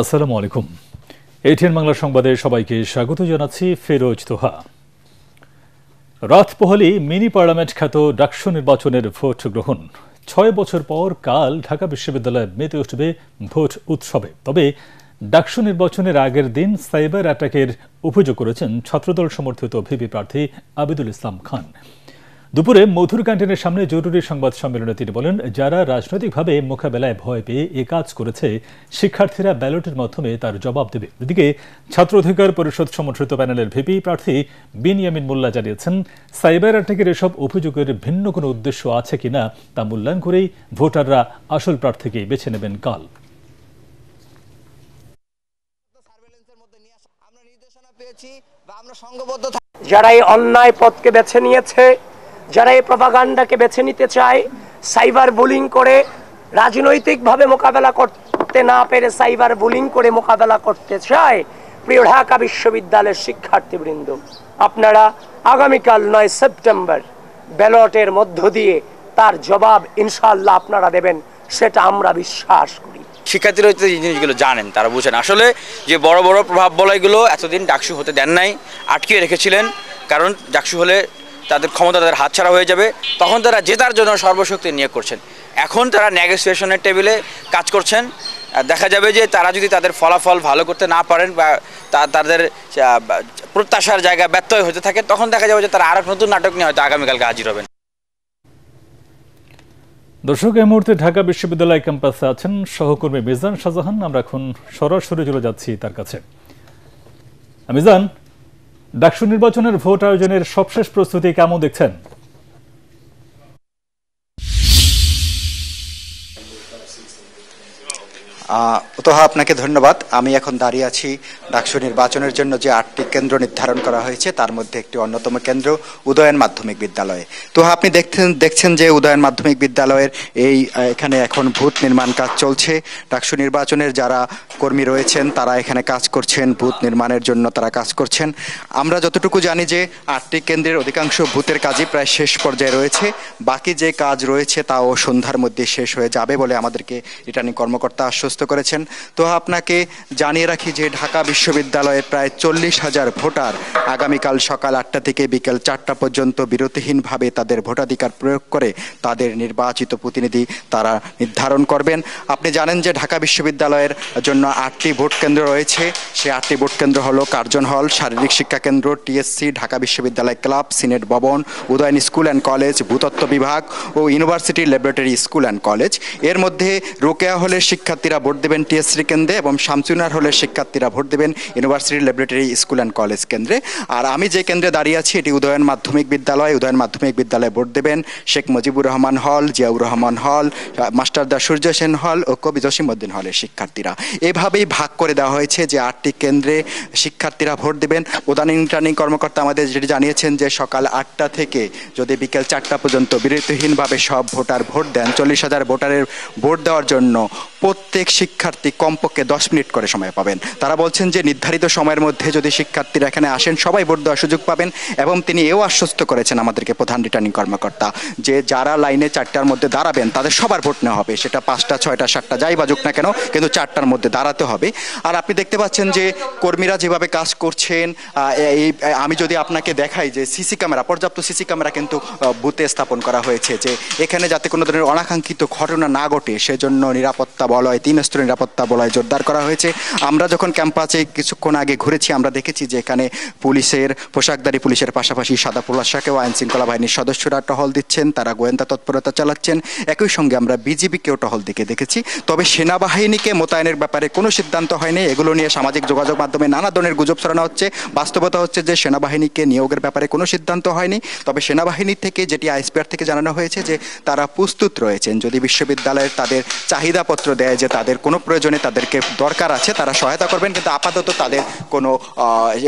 আসসালামু আলাইকুম। এটিএন বাংলা সংবাদে সবাইকে স্বাগত জানাচ্ছি। ফেরোজ তোহা। রাত পোহালি মিনি পার্লামেন্ট খ্যাত ডাকসু নির্বাচনের ভোট গ্রহণ ৬ বছর পর কাল ঢাকা বিশ্ববিদ্যালয়ে মেতে উঠবে ভোট উৎসবে। তবে ডাকসু নির্বাচনের আগের দিন সাইবার অ্যাটাকের অভিযোগ করেছেন ছাত্রদল সমর্থিত ভিপি প্রার্থী আবিদুল ইসলাম খান। দুপুরে মধুর ক্যান্টিনের সামনে জরুরি সংবাদ সম্মেলনে তিনি বলেন, যারা রাজনৈতিকভাবে মোকাবেলায় ভয় পেয়ে এ কাজ করেছে, শিক্ষার্থীরা ব্যালটের মাধ্যমে তার জবাব দেবে। এদিকে ছাত্র অধিকার পরিষদ সমর্থিত প্যানেলের ভিপি প্রার্থী বিনিয়ামিন মোল্লা জানিয়েছেন, সাইবার অ্যাটাকের এসব অভিযোগের ভিন্ন কোনো উদ্দেশ্য আছে কিনা তা মূল্যায়ন করেই ভোটাররা আসল প্রার্থীকে বেছে নেবেন কাল। যারা এই অন্যায় পথকে বেছে নিয়েছে, যারা এই প্রপাগান্ডাকে বেছে নিতে চায়, সাইবার বুলিং করে রাজনৈতিকভাবে মোকাবেলা করতে না পেরে সাইবার বুলিং করে মোকাবেলা করতে চায়, প্রিয় ঢাকা বিশ্ববিদ্যালয়ের শিক্ষার্থীবৃন্দ, আপনারা আগামীকাল ৯ সেপ্টেম্বর ব্যালটের মধ্য দিয়ে তার জবাব ইনশাআল্লাহ আপনারা দেবেন, সেটা আমরা বিশ্বাস করি। শিক্ষার্থীরা হয়তো এই জিনিসগুলো জানেন, তারা বুঝেন আসলে যে বড় বড় প্রভাব বলয়গুলো এতদিন ডাকসু হতে দেন নাই, আটকিয়ে রেখেছিলেন। কারণ ডাকসু হলে তাদের ক্ষমতা তাদের হাতছাড়া হয়ে যাবে, তখন তারা জেতার জন্য সর্বশক্তি নিয়োগ করছেন। এখন তারা নেগোসিয়েশনের টেবিলে কাজ করছেন। দেখা যাবে যে তারা যদি তাদের ফলাফল ভালো করতে না পারেন বা তাদের প্রত্যাশার জায়গা ব্যত্যয় হতে থাকে, তখন দেখা যাবে যে তারা আরো নতুন নাটক নিয়ে হয়তো আগামীকালকে হাজির হবেন। দর্শক, এই মুহূর্তে ঢাকা বিশ্ববিদ্যালয় ক্যাম্পাসে আছেন সহকর্মী মিজান শাহজাহান। আমরা এখন সরাসরি চলে যাচ্ছি তার কাছে। মিজান, ডাকসু নির্বাচনের ভোট আয়োজনের সবশেষ প্রস্তুতি কেমন দেখছেন? তোহা, আপনাকে ধন্যবাদ। আমি এখন দাঁড়িয়ে আছি ডাকসু নির্বাচনের জন্য যে 8টি কেন্দ্র নির্ধারণ করা হয়েছে, তার মধ্যে একটি অন্যতম কেন্দ্র উদয়ন মাধ্যমিক বিদ্যালয়ে। তোহা, আপনি দেখছেন যে উদয়ন মাধ্যমিক বিদ্যালয়ের এখানে এখন বুথ নির্মাণ কাজ চলছে। ডাকসু নির্বাচনের যারা কর্মী রয়েছেন তারা এখানে কাজ করছেন, বুথ নির্মাণের জন্য তারা কাজ করছেন। আমরা যতটুকু জানি যে 8টি কেন্দ্রের অধিকাংশ বুথের কাজই প্রায় শেষ পর্যায়ে রয়েছে। বাকি যে কাজ রয়েছে তাও সন্ধ্যার মধ্যে শেষ হয়ে যাবে বলে আমাদেরকে রিটার্নিং কর্মকর্তা আশ্বস্ত করেছেন। তো আপনাকে জানিয়ে রাখি যে ঢাকা বিশ্ববিদ্যালয়ে প্রায় 40,000 ভোটার আগামীকাল সকাল 8টা থেকে বিকেল 4টা পর্যন্ত বিরতিহীনভাবে তাদের ভোটাধিকার প্রয়োগ করে তাদের নির্বাচিত প্রতিনিধি তারা নির্ধারণ করবেন। আপনি জানেন যে ঢাকা বিশ্ববিদ্যালয়ের জন্য 8টি ভোট কেন্দ্র রয়েছে। সেই 8টি ভোট কেন্দ্র হলো কার্জন হল, শারীরিক শিক্ষা কেন্দ্র, টিএসসি, ঢাকা বিশ্ববিদ্যালয় ক্লাব, সিনেট ভবন, উদয়ন স্কুল অ্যান্ড কলেজ, ভূতত্ত্ব বিভাগ ও university laboratory school and college. এর মধ্যে রোকেয়া হলের শিক্ষার্থীরা ভোট দেবেন টিএসসি কেন্দ্রে এবং শামসুনার হলের শিক্ষার্থীরা ভোট দেবেন university laboratory school and college কেন্দ্রে। আর আমি যে কেন্দ্রে দাঁড়িয়ে আছি এটি উদয়ন মাধ্যমিক বিদ্যালয়। উদয়ন মাধ্যমিক বিদ্যালয়ে ভোট দেবেন শেখ মুজিবুর রহমান হল, জিয়াউর রহমান হল, মাস্টারদা সূর্য সেন হল ও কবি জসিমউদ্দিন হলের শিক্ষার্থীরা। এভাবেই ভাগ করে দেওয়া হয়েছে যে 8টি কেন্দ্রে শিক্ষার্থীরা ভোট দেবেন। প্রধান রিটার্নিং কর্মকর্তা আমাদের যেটি জানিয়েছেন যে সকাল 8টা থেকে যদি বিকেল 4টা পর্যন্ত বিরতিহীনভাবে সব ভোটার ভোট দেন, 40,000 ভোটারের ভোট দেওয়ার জন্য প্রত্যেক শিক্ষার্থী কমপক্ষে 10 মিনিট করে সময় পাবেন। তারা বলছেন যে নির্ধারিত সময়ের মধ্যে যদি শিক্ষার্থীরা এখানে আসেন সবাই ভোট দেওয়ার সুযোগ পাবেন। এবং তিনি এও আশ্বস্ত করেছেন আমাদেরকে প্রধান রিটার্নিং কর্মকর্তা যে যারা লাইনে 4টার মধ্যে দাঁড়াবেন তাদের সবার ভোট নেওয়া হবে, সেটা 5টা 6টা 7টা যাই বাজুক না কেন, কিন্তু 4টার মধ্যে দাঁড়াতে হবে। আর আপনি দেখতে পাচ্ছেন যে কর্মীরা যেভাবে কাজ করছেন, আমি যদি আপনাকে দেখাই যে সিসি ক্যামেরা, পর্যাপ্ত সিসি ক্যামেরা কিন্তু বুথে স্থাপন করা হয়েছে যে এখানে যাতে কোনো ধরনের অনাকাঙ্ক্ষিত ঘটনা না ঘটে সেজন্য নিরাপত্তা বলয়, 3 স্তরের নিরাপত্তা বলয় জোরদার করা হয়েছে। আমরা যখন ক্যাম্পাসে কিছুক্ষণ আগে ঘুরেছি আমরা দেখেছি যে এখানে পুলিশের পোশাকধারী পুলিশের পাশাপাশি সাদা পোশাকেও আইন শৃঙ্খলা বাহিনীর সদস্যরা টহল দিচ্ছেন, তারা গোয়েন্দা তৎপরতা চালাচ্ছেন। একই সঙ্গে আমরা বিজিবিকেও টহল দিকে দেখেছি। তবে সেনাবাহিনীকে মোতায়েনের ব্যাপারে কোনো সিদ্ধান্ত হয়নি। এগুলো নিয়ে সামাজিক যোগাযোগ মাধ্যমে নানা ধরনের গুজব ছড়ানো হচ্ছে। বাস্তবতা হচ্ছে যে সেনাবাহিনীকে নিয়োগের ব্যাপারে কোনো সিদ্ধান্ত হয়নি। তবে সেনাবাহিনী থেকে যেটি আইএসপিআর থেকে জানানো হয়েছে যে তারা প্রস্তুত রয়েছেন, যদি বিশ্ববিদ্যালয়ের তাদের চাহিদাপত্র দেয় যে তাদের কোনো প্রয়োজনে তাদেরকে দরকার আছে তারা সহায়তা করবেন। কিন্তু আপাতত তাদের কোনো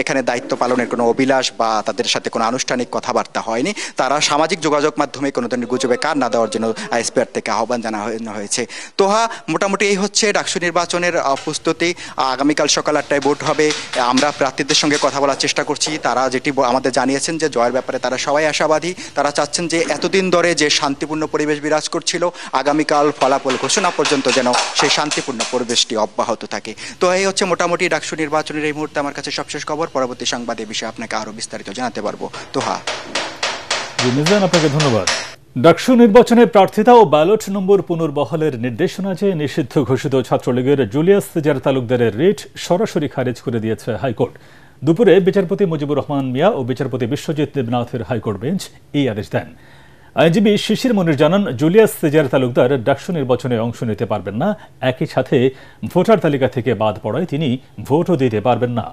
এখানে দায়িত্ব পালনের কোনো অভিলাষ বা তাদের সাথে কোনো আনুষ্ঠানিক কথাবার্তা হয়নি। তারা সামাজিক যোগাযোগ মাধ্যমে কোনো ধরনের গুজবে কান না দেওয়ার জন্য আইএসপিআর থেকে আহ্বান জানানো হয়েছে। তোহা, মোটামুটি এই হচ্ছে ডাকসু নির্বাচনের প্রস্তুতি। আগামীকাল সকাল 8টায় ভোট হবে। আমরা প্রার্থীদের সঙ্গে কথা বলার চেষ্টা করছি। তারা যেটি আমাদের জানিয়েছেন যে জয়ের ব্যাপারে তারা সবাই আশাবাদী। তারা চাচ্ছেন যে এতদিন ধরে যে শান্তিপূর্ণ পরিবেশ বিরাজ করছিল, আগামীকাল ফলাফল ঘোষণা পর্যন্ত যেন সেই শান্তি শান্তিপূর্ণ পরিবেশটি অব্যাহত থাকে। তো এই হচ্ছে মোটামুটি ডাকসু নির্বাচনের এই মুহূর্তে আমার কাছে সবশেষ খবর। পরবর্তী সংবাদে বিষয়ে আপনাকে আরো বিস্তারিত জানাতে পারবো। তোহা, আপনাকে ধন্যবাদ। ডাকসু নির্বাচনে প্রার্থিতা ও ব্যালট নম্বর পুনর্বহালের নির্দেশনা চেয়ে নিষিদ্ধ ঘোষিত ছাত্রলীগের জুলিয়াস সিজার তালুকদারের রিট সরাসরি খারিজ করে দিয়েছে হাইকোর্ট। দুপুরে বিচারপতি মুজিবুর রহমান মিয়া ও বিচারপতি বিশ্বজিৎ দেবনাথের হাইকোর্ট বেঞ্চ এই আদেশ দেন। আইনজীবী শিশির মনির জানান, জুলিয়াস সিজার তালুকদার ডাকসু নির্বাচনে অংশ নিতে পারবেন না, একই সাথে ভোটার তালিকা থেকে বাদ পড়ায় তিনি ভোটও দিতে পারবেন না।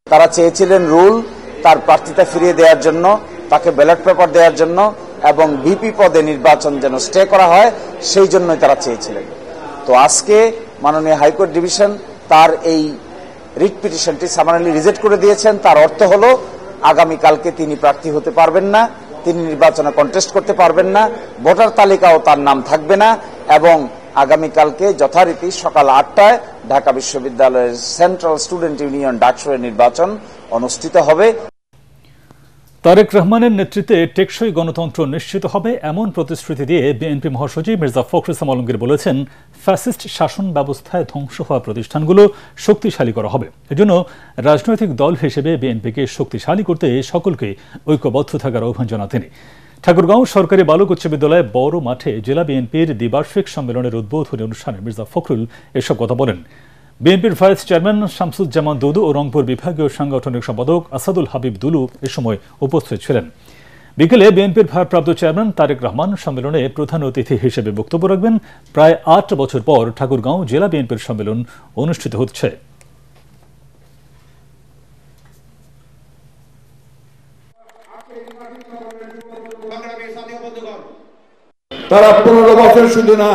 তারা চেয়েছিলেন রুল তার প্রার্থিতা ফিরিয়ে দেওয়ার জন্য, তাকে ব্যালট পেপার দেওয়ার জন্য এবং ভিপি পদে নির্বাচন যেন স্টে করা হয়, সেই জন্যই তারা চেয়েছিলেন। তো আজকে মাননীয় হাইকোর্ট ডিভিশন তার এই রিট পিটিশনটি সামারেলি রিজেক্ট করে দিয়েছেন। তার অর্থ হলো আগামীকালকে তিনি প্রার্থী হতে পারবেন না, তিনি নির্বাচনে কন্টেস্ট করতে পারবেন না, ভোটার তালিকাও তার নাম থাকবে না এবং আগামীকালকে যথারীতি সকাল 8টায় ঢাকা বিশ্ববিদ্যালয়ের সেন্ট্রাল স্টুডেন্ট ইউনিয়ন ডাকসুয়ের নির্বাচন অনুষ্ঠিত হবে। তারেক রহমানের নেতৃত্বে টেকসই গণতন্ত্র নিশ্চিত হবে এমন প্রতিশ্রুতি দিয়ে বিএনপি মহাসচিব মির্জা ফখরুল ইসলাম আলমগীর বলেছেন, ফ্যাসিস্ট শাসন ব্যবস্থায় ধ্বংস হওয়া প্রতিষ্ঠানগুলো শক্তিশালী করা হবে। এজন্য রাজনৈতিক দল হিসেবে বিএনপিকে শক্তিশালী করতে সকলকে ঐক্যবদ্ধ থাকার আহ্বান জানান তিনি। ঠাকুরগাঁও সরকারি বালক উচ্চ বিদ্যালয়ে বড় মাঠে জেলা বিএনপির দ্বিবার্ষিক সম্মেলনের উদ্বোধনী অনুষ্ঠানে মির্জা ফখরুল এসব কথা বলেন। বিএনপির ভাইস চেয়ারম্যান শামসুজ্জামান দুদু ও রংপুর বিভাগীয় সাংগঠনিক সম্পাদক আসাদুল হাবিব দুলু এ সময় উপস্থিত ছিলেন। বিকেলে বিএনপির ভারপ্রাপ্ত চেয়ারম্যান তারেক রহমান সম্মেলনে প্রধান অতিথি হিসেবে বক্তব্য রাখবেন। প্রায় 8 বছর পর ঠাকুরগাঁও জেলা বিএনপির সম্মেলন অনুষ্ঠিত হচ্ছে। তারা 15 বছর শুধু না,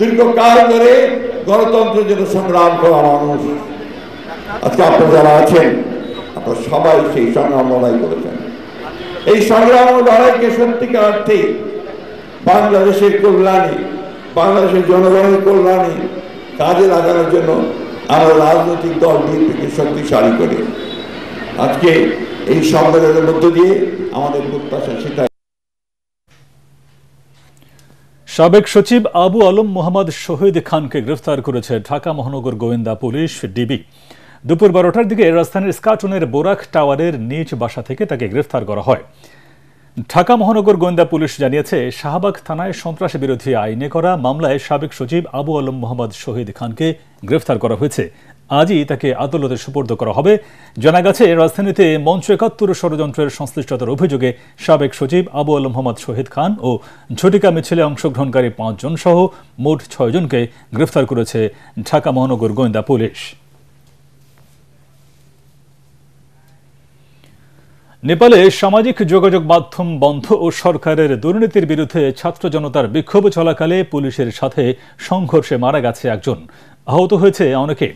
দীর্ঘকাল ধরে গণতন্ত্রের জন্য সংগ্রাম করা মানুষ। আজকে আপনারা যারা আছেন, আপনারা সবাই সেই সংগ্রাম লড়াই করেছেন। এই সংগ্রাম ও লড়াইকে সত্যিকার অর্থে বাংলাদেশের কল্যাণে, বাংলাদেশের জনগণের কল্যাণে কাজে লাগানোর জন্য আমরা রাজনৈতিক দল বিএনপিকে শক্তিশালী করে আজকে এই সম্মেলনের মধ্য দিয়ে আমাদের প্রত্যাশা সেটা। সাবেক সচিব আবু আলম মোহাম্মদ শহীদ খানকে গ্রেফতার করেছে ঢাকা মহানগর গোয়েন্দা পুলিশ ডিবি। দুপুর 12টার দিকে রাজধানীর স্কাটনের বোরাক টাওয়ারের নিজ বাসা থেকে তাকে গ্রেফতার করা হয়। ঢাকা মহানগর গোয়েন্দা পুলিশ জানিয়েছে, শাহবাগ থানায় সন্ত্রাস বিরোধী আইনে করা মামলায় সাবেক সচিব আবু আলম মোহাম্মদ শহীদ খানকে গ্রেফতার করা হয়েছে। আজই তাকে আদালতে সোপর্দ করা হবে। জানা গেছে, রাজধানীতে মঞ্চ ৭১ ষড়যন্ত্রের সংশ্লিষ্টতার অভিযোগে সাবেক সচিব আবু আলম মোহাম্মদ শহীদ খান ও ঝটিকা মিছিলে অংশগ্রহণকারী 5 জন সহ মোট 6 জনকে গ্রেফতার করেছে ঢাকা মহানগর গোয়েন্দা পুলিশ। নেপালে সামাজিক যোগাযোগ মাধ্যম বন্ধ ও সরকারের দুর্নীতির বিরুদ্ধে ছাত্র জনতার বিক্ষোভ চলাকালে পুলিশের সাথে সংঘর্ষে মারা গেছে একজন, আহত হয়েছে অনেকে।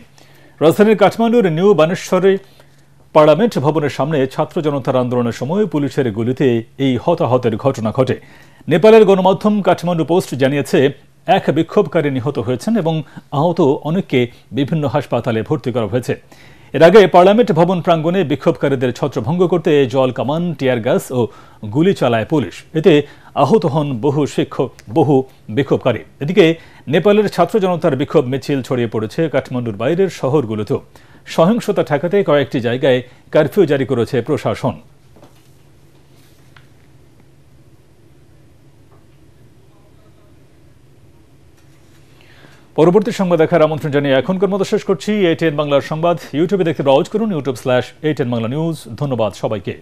রাজধানীর কাঠমান্ডুর নিউ বানেশ্বরে পার্লামেন্ট ভবনের সামনে ছাত্র জনতার আন্দোলনের সময় পুলিশের গুলিতে এই হতাহতের ঘটনা ঘটে। নেপালের গণমাধ্যম কাঠমান্ডু পোস্ট জানিয়েছে, এক বিক্ষোভকারী নিহত হয়েছেন এবং আহত অনেককে বিভিন্ন হাসপাতালে ভর্তি করা হয়েছে। এর আগে পার্লামেন্ট ভবন প্রাঙ্গণে বিক্ষোভকারীদের ছত্রভঙ্গ করতে জল কামান, টিয়ার গ্যাস ও গুলি চালায় পুলিশ। এতে আহত হন বহু বিক্ষোভকারী। এদিকে নেপালের ছাত্র জনতার বিক্ষোভ মিছিল ছড়িয়ে পড়েছে কাঠমান্ডুর বাইরের শহরগুলোতেও। সহিংসতা ঠেকাতে কয়েকটি জায়গায় কারফিউ জারি করেছে প্রশাসন। পরবর্তী সংবাদ দেখার আমন্ত্রণ জানিয়ে এখনকার মতো শেষ করছি। ATN বাংলার সংবাদ ইউটিউবে দেখতে ব্রাউজ করুন, youtube/ATN বাংলা নিউজ। ধন্যবাদ সবাইকে।